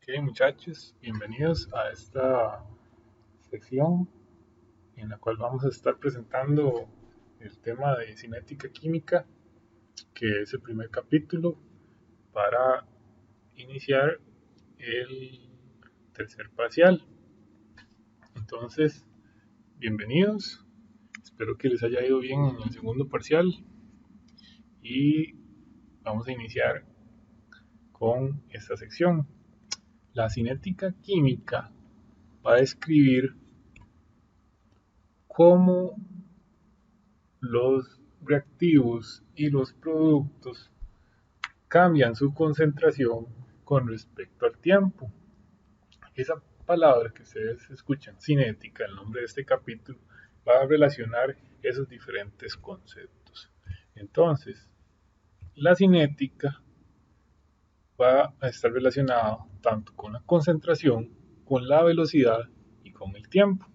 Ok, muchachos, bienvenidos a esta sección en la cual vamos a estar presentando el tema de cinética química, que es el primer capítulo para iniciar el tercer parcial. Entonces, bienvenidos, espero que les haya ido bien en el segundo parcial y vamos a iniciar con esta sección. La cinética química va a describir cómo los reactivos y los productos cambian su concentración con respecto al tiempo. Esa palabra que ustedes escuchan, cinética, el nombre de este capítulo, va a relacionar esos diferentes conceptos. Entonces, la cinética va a estar relacionada tanto con la concentración, con la velocidad y con el tiempo.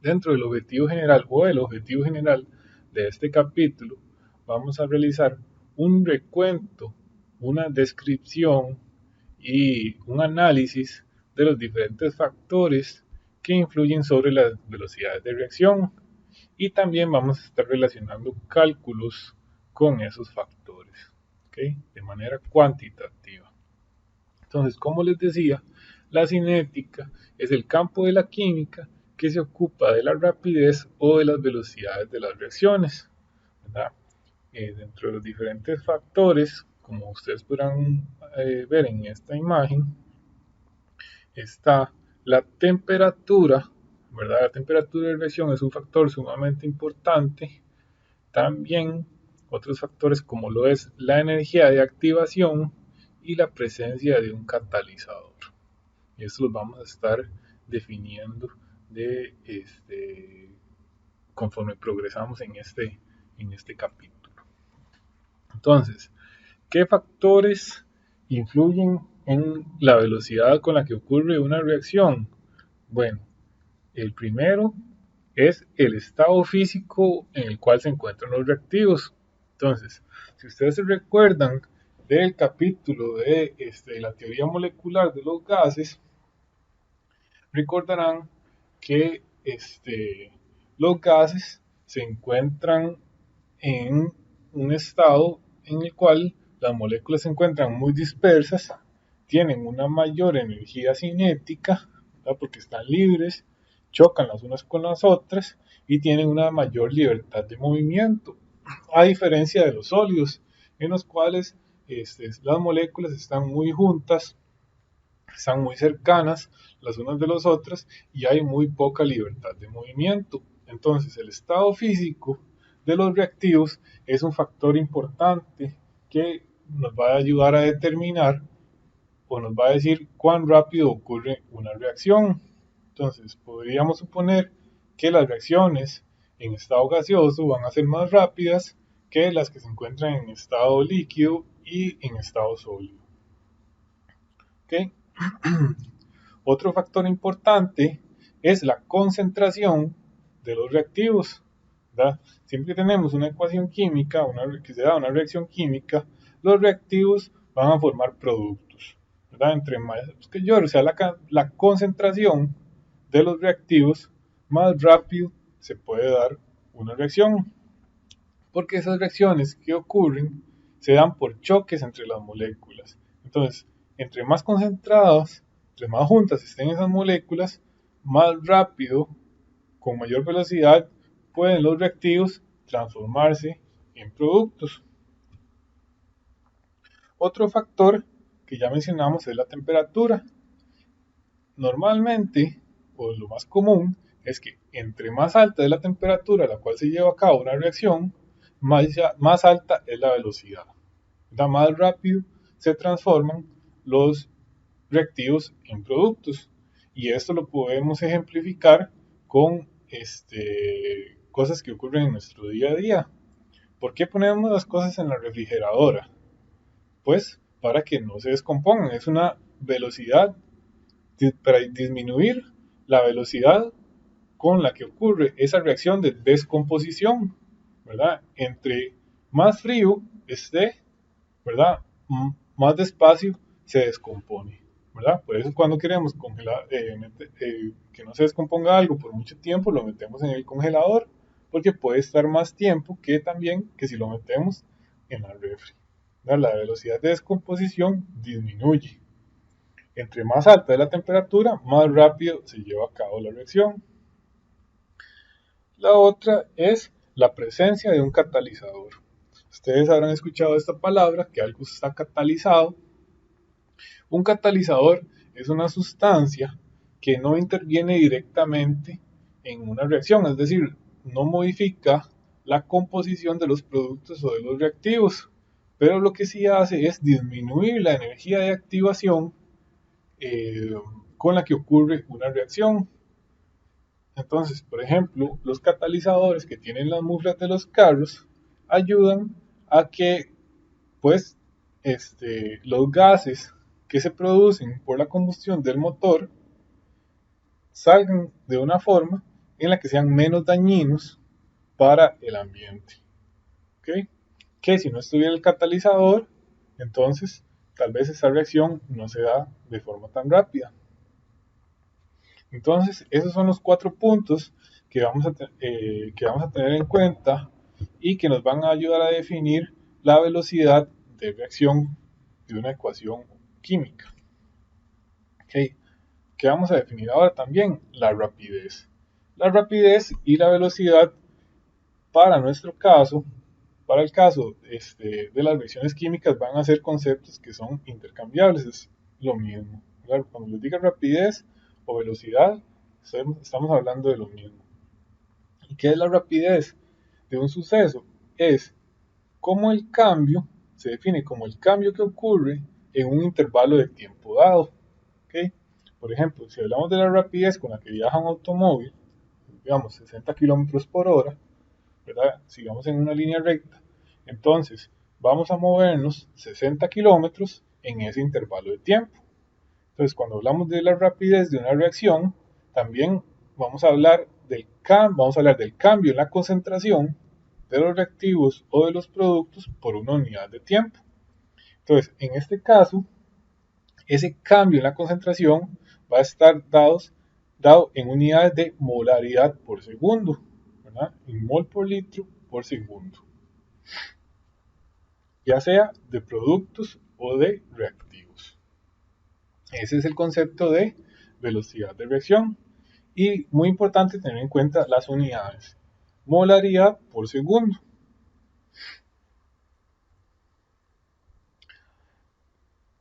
Dentro del objetivo general o el objetivo general de este capítulo, vamos a realizar un recuento, una descripción y un análisis de los diferentes factores que influyen sobre las velocidades de reacción y también vamos a estar relacionando cálculos con esos factores, ¿okay? De manera cuantitativa. Entonces, como les decía, la cinética es el campo de la química que se ocupa de la rapidez o de las velocidades de las reacciones, ¿verdad? Dentro de los diferentes factores, como ustedes podrán ver en esta imagen, está la temperatura, ¿verdad? La temperatura de reacción es un factor sumamente importante. También otros factores como lo es la energía de activación y la presencia de un catalizador. Y eso lo vamos a estar definiendo conforme progresamos en este capítulo. Entonces, ¿qué factores influyen en la velocidad con la que ocurre una reacción? Bueno, el primero es el estado físico en el cual se encuentran los reactivos. Entonces, si ustedes se recuerdan del capítulo de la teoría molecular de los gases, recordarán que los gases se encuentran en un estado en el cual las moléculas se encuentran muy dispersas, tienen una mayor energía cinética, ¿verdad? Porque están libres, chocan las unas con las otras y tienen una mayor libertad de movimiento, a diferencia de los sólidos, en los cuales las moléculas están muy juntas, están muy cercanas las unas de las otras y hay muy poca libertad de movimiento. Entonces, el estado físico de los reactivos es un factor importante que nos va a ayudar a determinar o nos va a decir cuán rápido ocurre una reacción. Entonces, podríamos suponer que las reacciones en estado gaseoso van a ser más rápidas que las que se encuentran en estado líquido y en estado sólido. ¿Okay? Otro factor importante es la concentración de los reactivos, ¿verdad? Siempre que tenemos una ecuación química, que se da una reacción química, los reactivos van a formar productos, ¿verdad? Entre mayor sea la concentración de los reactivos, más rápido se puede dar una reacción, porque esas reacciones que ocurren se dan por choques entre las moléculas. Entonces, entre más concentradas, entre más juntas estén esas moléculas, más rápido, con mayor velocidad, pueden los reactivos transformarse en productos. Otro factor que ya mencionamos es la temperatura. Normalmente, o lo más común, es que entre más alta es la temperatura a la cual se lleva a cabo una reacción, más alta es la velocidad. Más rápido se transforman los reactivos en productos. Y esto lo podemos ejemplificar con cosas que ocurren en nuestro día a día. ¿Por qué ponemos las cosas en la refrigeradora? Pues para que no se descompongan. Es una velocidad para disminuir la velocidad con la que ocurre esa reacción de descomposición, ¿verdad? Entre más frío esté, ¿verdad? Más despacio se descompone, ¿verdad? Por eso cuando queremos congelar, que no se descomponga algo por mucho tiempo, lo metemos en el congelador, porque puede estar más tiempo que también que si lo metemos en la refri. ¿Verdad? La velocidad de descomposición disminuye. Entre más alta es la temperatura, más rápido se lleva a cabo la reacción. La otra es la presencia de un catalizador. Ustedes habrán escuchado esta palabra, que algo está catalizado. Un catalizador es una sustancia que no interviene directamente en una reacción, es decir, no modifica la composición de los productos o de los reactivos, pero lo que sí hace es disminuir la energía de activación eh, con la que ocurre una reacción. Entonces, por ejemplo, los catalizadores que tienen las muflas de los carros ayudan a que pues los gases que se producen por la combustión del motor salgan de una forma en la que sean menos dañinos para el ambiente. ¿Okay? Que si no estuviera el catalizador, entonces tal vez esa reacción no se da de forma tan rápida. Entonces, esos son los 4 puntos que vamos a tener en cuenta y que nos van a ayudar a definir la velocidad de reacción de una ecuación química. Okay. ¿Qué vamos a definir ahora también? La rapidez. La rapidez y la velocidad para nuestro caso, para el caso de las reacciones químicas, van a ser conceptos que son intercambiables, es lo mismo. Claro, cuando les diga rapidez o velocidad, estamos hablando de lo mismo. ¿Y qué es la rapidez de un suceso? Es cómo el cambio se define como el cambio que ocurre en un intervalo de tiempo dado. ¿Okay? Por ejemplo, si hablamos de la rapidez con la que viaja un automóvil, digamos 60 kilómetros por hora, ¿verdad? Sigamos en una línea recta, entonces vamos a movernos 60 kilómetros en ese intervalo de tiempo. Entonces, cuando hablamos de la rapidez de una reacción, también vamos a hablar del cambio en la concentración de los reactivos o de los productos por una unidad de tiempo. Entonces, en este caso, ese cambio en la concentración va a estar dado en unidades de molaridad por segundo, ¿verdad? En mol por litro por segundo, ya sea de productos o de reactivos. Ese es el concepto de velocidad de reacción. Y muy importante tener en cuenta las unidades. Molaridad por segundo.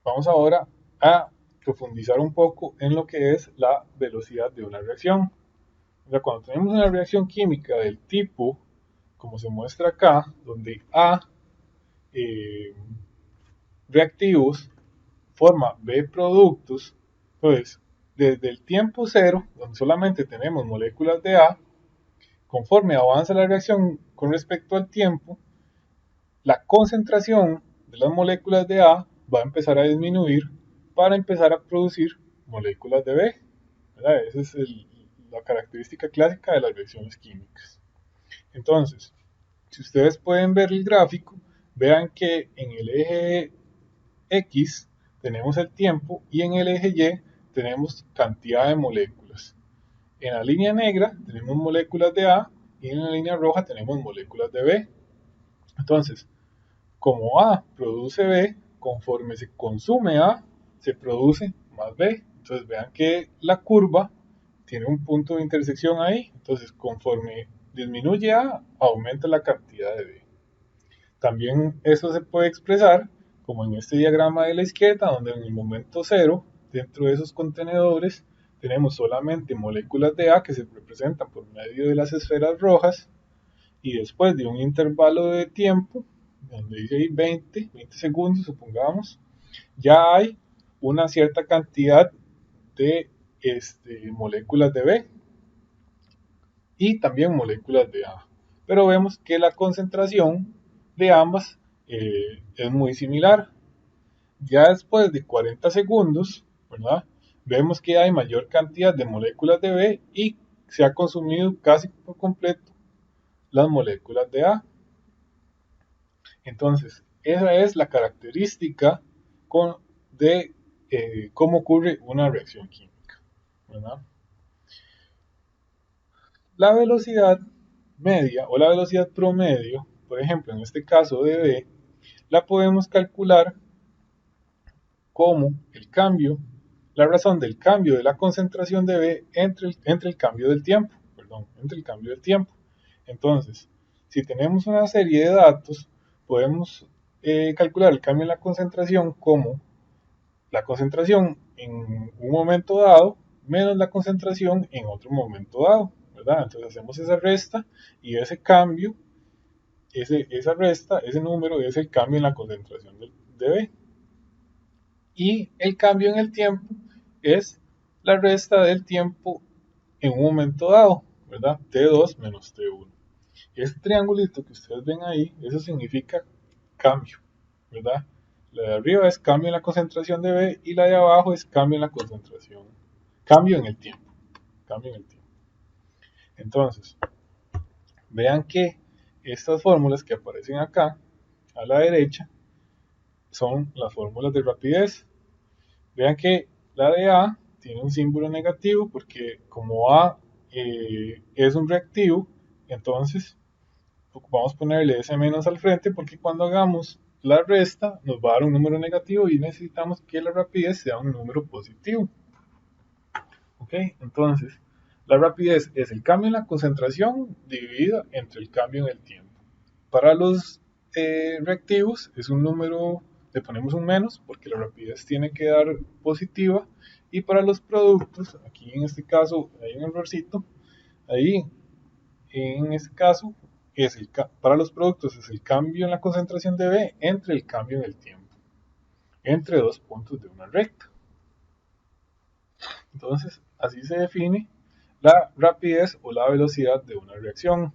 Vamos ahora a profundizar un poco en lo que es la velocidad de una reacción. O sea, cuando tenemos una reacción química del tipo, como se muestra acá, donde A eh, reactivos forma B productos, pues desde el tiempo cero, donde solamente tenemos moléculas de A, conforme avanza la reacción con respecto al tiempo, la concentración de las moléculas de A va a empezar a disminuir para empezar a producir moléculas de B. ¿Verdad? Esa es la característica clásica de las reacciones químicas. Entonces, si ustedes pueden ver el gráfico, vean que en el eje X tenemos el tiempo y en el eje Y tenemos cantidad de moléculas. En la línea negra tenemos moléculas de A y en la línea roja tenemos moléculas de B. Entonces, como A produce B, conforme se consume A, se produce más B. Entonces vean que la curva tiene un punto de intersección ahí. Entonces conforme disminuye A, aumenta la cantidad de B. También eso se puede expresar como en este diagrama de la izquierda, donde en el momento cero, dentro de esos contenedores, tenemos solamente moléculas de A que se representan por medio de las esferas rojas, y después de un intervalo de tiempo, donde dice ahí 20 segundos, supongamos, ya hay una cierta cantidad de moléculas de B y también moléculas de A. Pero vemos que la concentración de ambas es muy similar. Ya después de 40 segundos, ¿verdad? Vemos que hay mayor cantidad de moléculas de B y se ha consumido casi por completo las moléculas de A. Entonces, esa es la característica de cómo ocurre una reacción química, ¿verdad? La velocidad media o la velocidad promedio, por ejemplo, en este caso de V, la podemos calcular como el cambio, la razón del cambio de la concentración de V entre el cambio del tiempo, perdón, entre el cambio del tiempo. Entonces, si tenemos una serie de datos, podemos calcular el cambio en la concentración como la concentración en un momento dado menos la concentración en otro momento dado, ¿verdad? Entonces hacemos esa resta y ese cambio, esa resta, ese número es el cambio en la concentración de B. Y el cambio en el tiempo es la resta del tiempo en un momento dado, ¿verdad? T2 menos T1. Este triangulito que ustedes ven ahí, eso significa cambio, ¿verdad? La de arriba es cambio en la concentración de B y la de abajo es cambio en la concentración, cambio en el tiempo, cambio en el tiempo. Entonces, vean que estas fórmulas que aparecen acá a la derecha son las fórmulas de rapidez. Vean que la de A tiene un símbolo negativo porque como A es un reactivo, entonces vamos a ponerle ese menos al frente porque cuando hagamos la resta nos va a dar un número negativo y necesitamos que la rapidez sea un número positivo. ¿Ok? Entonces, la rapidez es el cambio en la concentración dividido entre el cambio en el tiempo. Para los reactivos es un número, le ponemos un menos porque la rapidez tiene que dar positiva. Y para los productos, aquí en este caso hay un errorcito, ahí en este caso para los productos es el cambio en la concentración de B entre el cambio en el tiempo, entre dos puntos de una recta. Entonces, así se define la rapidez o la velocidad de una reacción.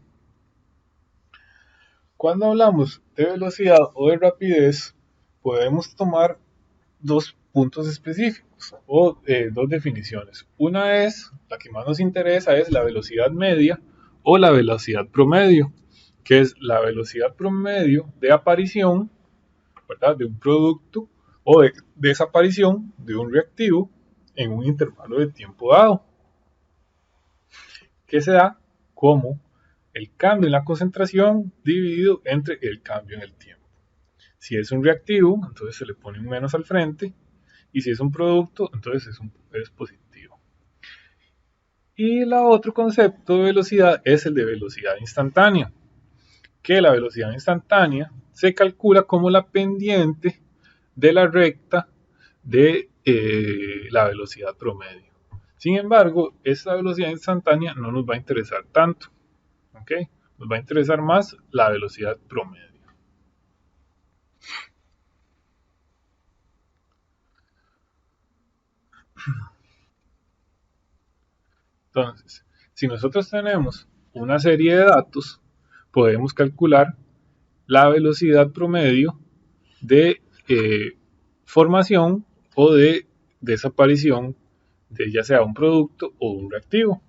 Cuando hablamos de velocidad o de rapidez, podemos tomar dos puntos específicos o dos definiciones. Una es, la que más nos interesa, es la velocidad media o la velocidad promedio, que es la velocidad promedio de aparición, ¿verdad?, de un producto o de desaparición de un reactivo en un intervalo de tiempo dado, que se da como el cambio en la concentración dividido entre el cambio en el tiempo. Si es un reactivo, entonces se le pone un menos al frente, y si es un producto, entonces es positivo. Y el otro concepto de velocidad es el de velocidad instantánea, que la velocidad instantánea se calcula como la pendiente de la recta de la velocidad promedio. Sin embargo, esta velocidad instantánea no nos va a interesar tanto, ¿ok? Nos va a interesar más la velocidad promedio. Entonces, si nosotros tenemos una serie de datos, podemos calcular la velocidad promedio de formación o de desaparición de ya sea un producto o un reactivo.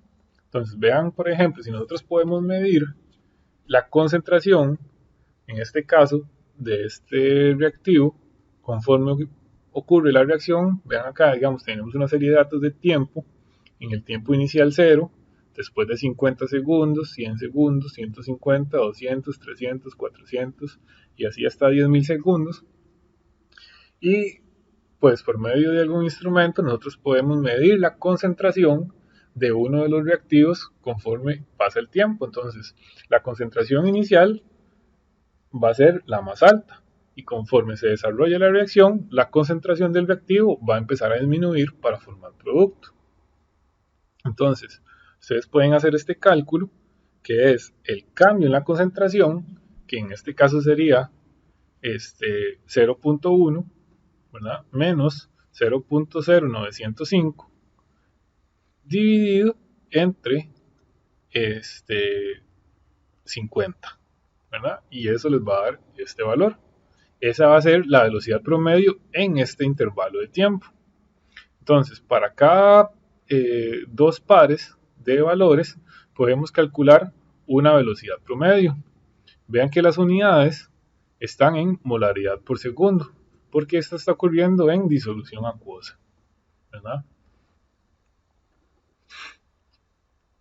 Entonces, vean, por ejemplo, si nosotros podemos medir la concentración, en este caso, de este reactivo, conforme ocurre la reacción, vean acá, digamos, tenemos una serie de datos de tiempo, en el tiempo inicial 0, después de 50 segundos, 100 segundos, 150, 200, 300, 400 y así hasta 10.000 segundos. Y pues por medio de algún instrumento nosotros podemos medir la concentración de uno de los reactivos conforme pasa el tiempo. Entonces, la concentración inicial va a ser la más alta y conforme se desarrolla la reacción, la concentración del reactivo va a empezar a disminuir para formar producto. Entonces, ustedes pueden hacer este cálculo, que es el cambio en la concentración, que en este caso sería 0.1, ¿verdad?, menos 0.0905, dividido entre 50, ¿verdad? Y eso les va a dar este valor. Esa va a ser la velocidad promedio en este intervalo de tiempo. Entonces, para cada dos pares de valores, podemos calcular una velocidad promedio. Vean que las unidades están en molaridad por segundo. porque esto está ocurriendo en disolución acuosa, ¿verdad?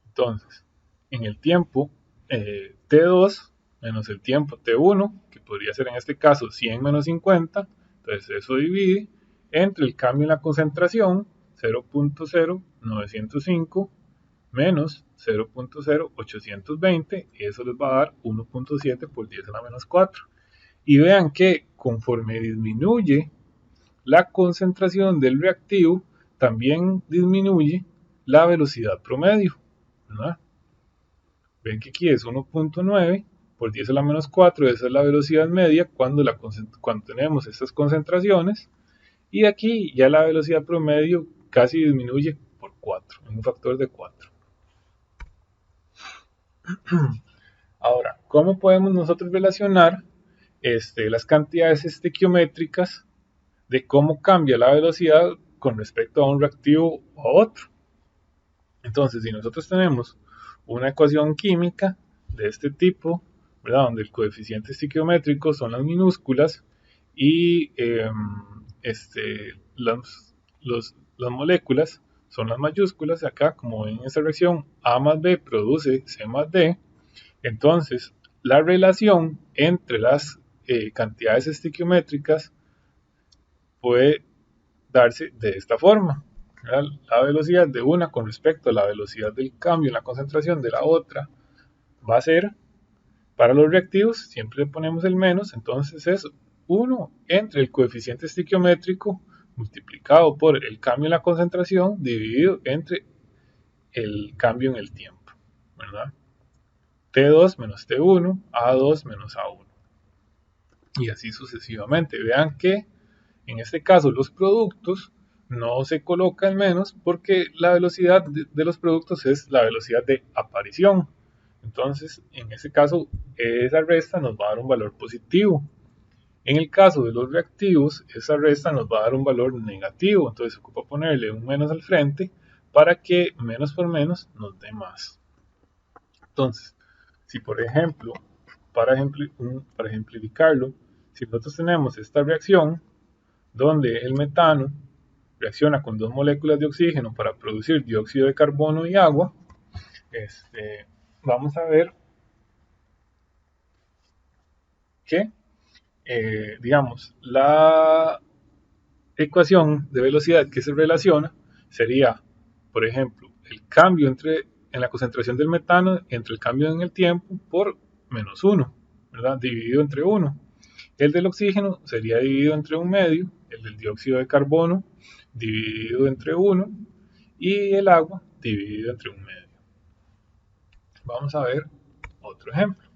Entonces, en el tiempo T2 menos el tiempo T1, que podría ser en este caso 100 menos 50, entonces eso divide entre el cambio en la concentración 0.0905 menos 0.0820, y eso les va a dar 1.7 por 10 a la menos 4. Y vean que conforme disminuye la concentración del reactivo, también disminuye la velocidad promedio, ¿verdad? Ven que aquí es 1.9 por 10 a la menos 4, esa es la velocidad media cuando tenemos estas concentraciones, y aquí ya la velocidad promedio casi disminuye por 4, en un factor de 4. Ahora, ¿cómo podemos nosotros relacionar las cantidades estequiométricas de cómo cambia la velocidad con respecto a un reactivo o a otro? Entonces, si nosotros tenemos una ecuación química de este tipo, ¿verdad? Donde el coeficiente estequiométrico son las minúsculas y las moléculas son las mayúsculas, acá como en esta reacción A más B produce C más D, entonces la relación entre las cantidades estequiométricas puede darse de esta forma. La velocidad de una con respecto a la velocidad del cambio en la concentración de la otra va a ser, para los reactivos, siempre le ponemos el menos, entonces es 1 entre el coeficiente estequiométrico multiplicado por el cambio en la concentración dividido entre el cambio en el tiempo, ¿verdad? T2 menos T1, A2 menos A1. Y así sucesivamente. Vean que en este caso los productos no se colocan menos porque la velocidad de los productos es la velocidad de aparición. Entonces, en este caso, esa resta nos va a dar un valor positivo. En el caso de los reactivos, esa resta nos va a dar un valor negativo. Entonces, se ocupa ponerle un menos al frente para que menos por menos nos dé más. Entonces, si por ejemplo, para ejemplificarlo, si nosotros tenemos esta reacción, donde el metano reacciona con dos moléculas de oxígeno para producir dióxido de carbono y agua, vamos a ver que, digamos, la ecuación de velocidad que se relaciona sería, por ejemplo, el cambio en la concentración del metano entre el cambio en el tiempo por menos 1, ¿verdad? Dividido entre 1. El del oxígeno sería dividido entre un medio, el del dióxido de carbono dividido entre 1 y el agua dividido entre un medio. Vamos a ver otro ejemplo.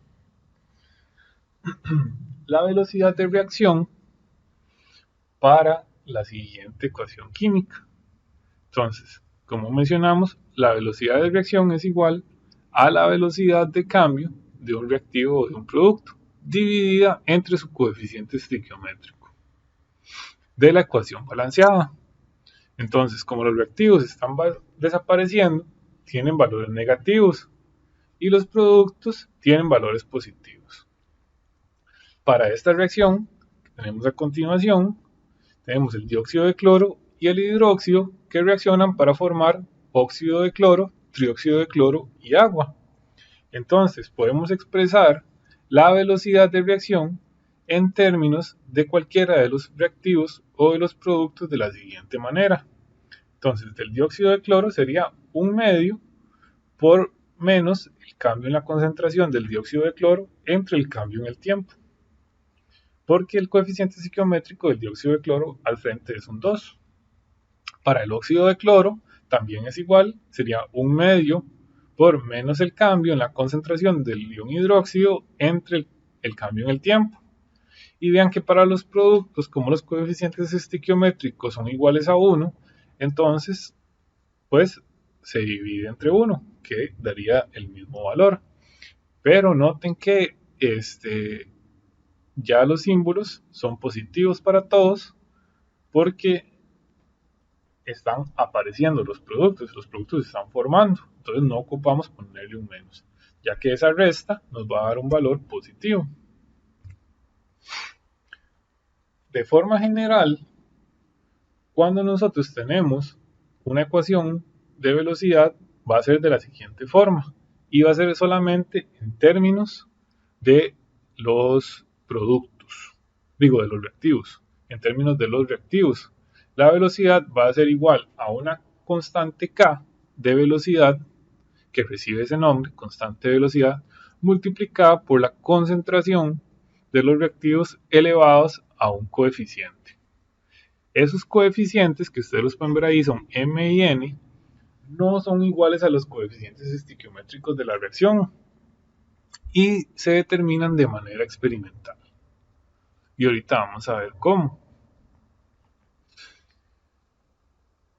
La velocidad de reacción para la siguiente ecuación química. Entonces, como mencionamos, la velocidad de reacción es igual a la velocidad de cambio de un reactivo o de un producto, dividida entre su coeficiente estequiométrico de la ecuación balanceada. Entonces, como los reactivos están desapareciendo, tienen valores negativos y los productos tienen valores positivos. Para esta reacción que tenemos a continuación, tenemos el dióxido de cloro y el hidróxido que reaccionan para formar óxido de cloro, trióxido de cloro y agua. Entonces, podemos expresar la velocidad de reacción en términos de cualquiera de los reactivos o de los productos de la siguiente manera. Entonces, del dióxido de cloro sería un medio por menos el cambio en la concentración del dióxido de cloro entre el cambio en el tiempo. Porque el coeficiente estequiométrico del dióxido de cloro al frente es un 2. Para el óxido de cloro también es igual, sería un medio por menos el cambio en la concentración del ion hidróxido entre el cambio en el tiempo. Y vean que para los productos, como los coeficientes estequiométricos son iguales a 1, entonces pues se divide entre 1, que daría el mismo valor. Pero noten que ya los símbolos son positivos para todos porque están apareciendo los productos se están formando, entonces no ocupamos ponerle un menos, ya que esa resta nos va a dar un valor positivo. De forma general, cuando nosotros tenemos una ecuación de velocidad, va a ser de la siguiente forma, y va a ser solamente en términos de los productos, digo de los reactivos. En términos de los reactivos, la velocidad va a ser igual a una constante K de velocidad, que recibe ese nombre, constante de velocidad, multiplicada por la concentración de los reactivos elevados a un coeficiente. Esos coeficientes que ustedes los pueden ver ahí son M y N, no son iguales a los coeficientes estequiométricos de la reacción y se determinan de manera experimental. Y ahorita vamos a ver cómo.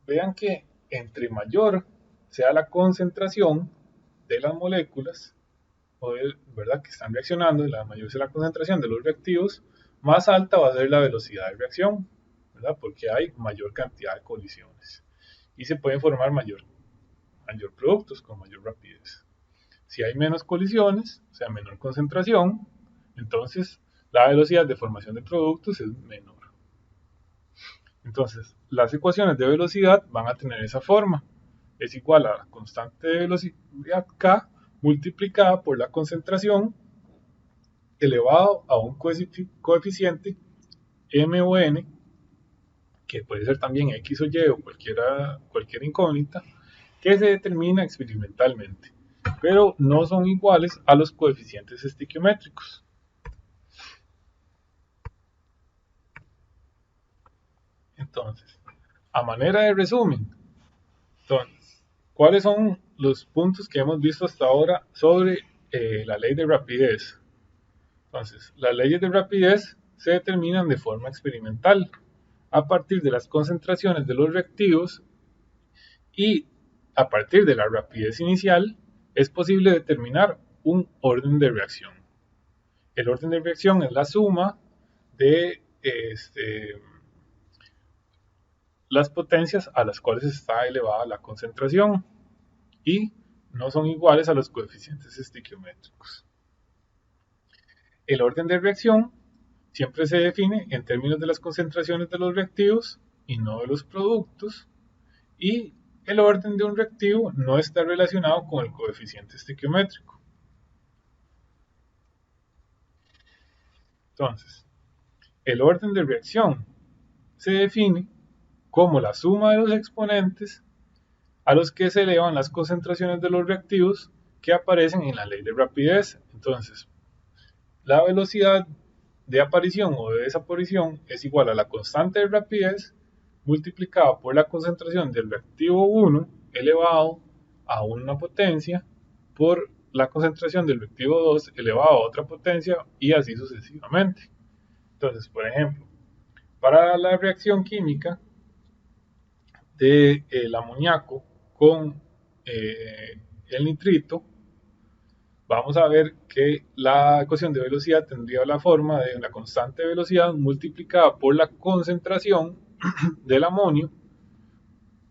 Vean que entre mayor sea la concentración de las moléculas, ¿verdad?, que están reaccionando, la mayor sea la concentración de los reactivos, más alta va a ser la velocidad de reacción, ¿verdad?, porque hay mayor cantidad de colisiones y se pueden formar mayor productos con mayor rapidez. Si hay menos colisiones, o sea, menor concentración, entonces la velocidad de formación de productos es menor. Entonces, las ecuaciones de velocidad van a tener esa forma. Es igual a la constante de velocidad K multiplicada por la concentración elevado a un coeficiente M o N, que puede ser también X o Y o cualquier incógnita, que se determina experimentalmente, pero no son iguales a los coeficientes estequiométricos. Entonces, a manera de resumen, entonces, ¿cuáles son los puntos que hemos visto hasta ahora sobre la ley de rapidez? Entonces, las leyes de rapidez se determinan de forma experimental a partir de las concentraciones de los reactivos, y a partir de la rapidez inicial es posible determinar un orden de reacción. El orden de reacción es la suma de las potencias a las cuales está elevada la concentración y no son iguales a los coeficientes estequiométricos. El orden de reacción siempre se define en términos de las concentraciones de los reactivos y no de los productos, y el orden de un reactivo no está relacionado con el coeficiente estequiométrico. Entonces, el orden de reacción se define como la suma de los exponentes a los que se elevan las concentraciones de los reactivos que aparecen en la ley de rapidez. Entonces, la velocidad de aparición o de desaparición es igual a la constante de rapidez multiplicada por la concentración del reactivo 1 elevado a una potencia por la concentración del reactivo 2 elevado a otra potencia, y así sucesivamente. Entonces, por ejemplo, para la reacción química del amoníaco con el nitrito, vamos a ver que la ecuación de velocidad tendría la forma de la constante de velocidad multiplicada por la concentración del amonio,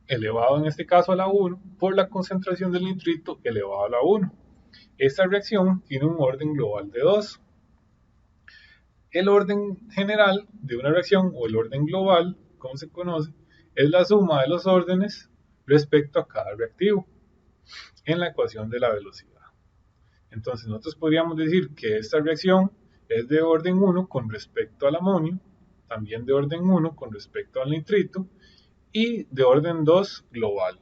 elevado en este caso a la 1, por la concentración del nitrito elevado a la 1. Esta reacción tiene un orden global de 2. El orden general de una reacción, o el orden global, como se conoce, es la suma de los órdenes respecto a cada reactivo en la ecuación de la velocidad. Entonces nosotros podríamos decir que esta reacción es de orden 1 con respecto al amonio, también de orden 1 con respecto al nitrito, y de orden 2 global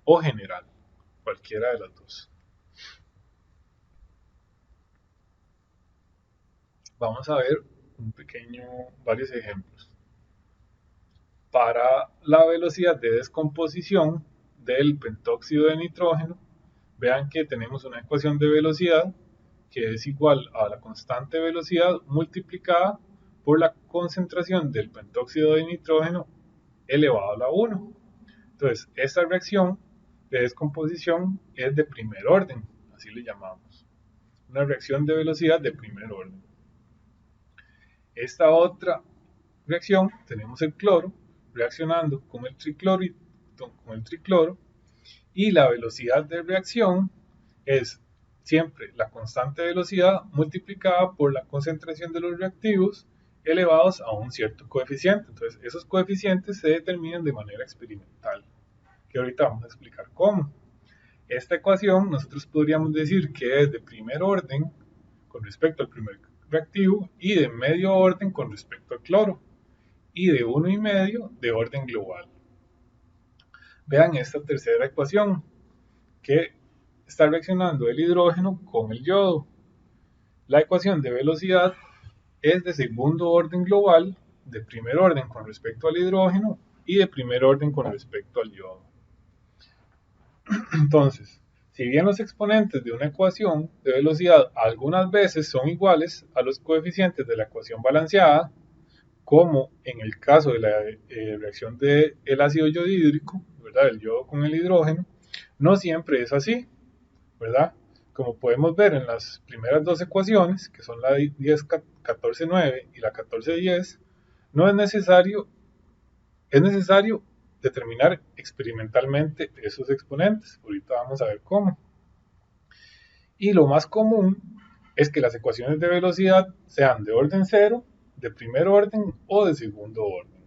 o general, cualquiera de las dos. Vamos a ver varios ejemplos. Para la velocidad de descomposición del pentóxido de nitrógeno, vean que tenemos una ecuación de velocidad que es igual a la constante de velocidad multiplicada por la concentración del pentóxido de nitrógeno elevado a la 1. Entonces, esta reacción de descomposición es de primer orden, así le llamamos. Una reacción de velocidad de primer orden. Esta otra reacción, tenemos el cloro reaccionando con el tricloro, y la velocidad de reacción es siempre la constante de velocidad multiplicada por la concentración de los reactivos elevados a un cierto coeficiente. Entonces, esos coeficientes se determinan de manera experimental, que ahorita vamos a explicar cómo. Esta ecuación nosotros podríamos decir que es de primer orden con respecto al primer reactivo y de medio orden con respecto al cloro y de 1,5 de orden global. Vean esta tercera ecuación que está reaccionando el hidrógeno con el yodo. La ecuación de velocidad es de segundo orden global, de primer orden con respecto al hidrógeno y de primer orden con respecto al yodo. Entonces, si bien los exponentes de una ecuación de velocidad algunas veces son iguales a los coeficientes de la ecuación balanceada, como en el caso de la reacción del ácido yodhídrico, ¿verdad? El yodo con el hidrógeno, no siempre es así, ¿verdad? Como podemos ver en las primeras dos ecuaciones, que son la 10-14-9 y la 14-10, no es necesario determinar experimentalmente esos exponentes. Ahorita vamos a ver cómo. Y lo más común es que las ecuaciones de velocidad sean de orden cero, de primer orden o de segundo orden.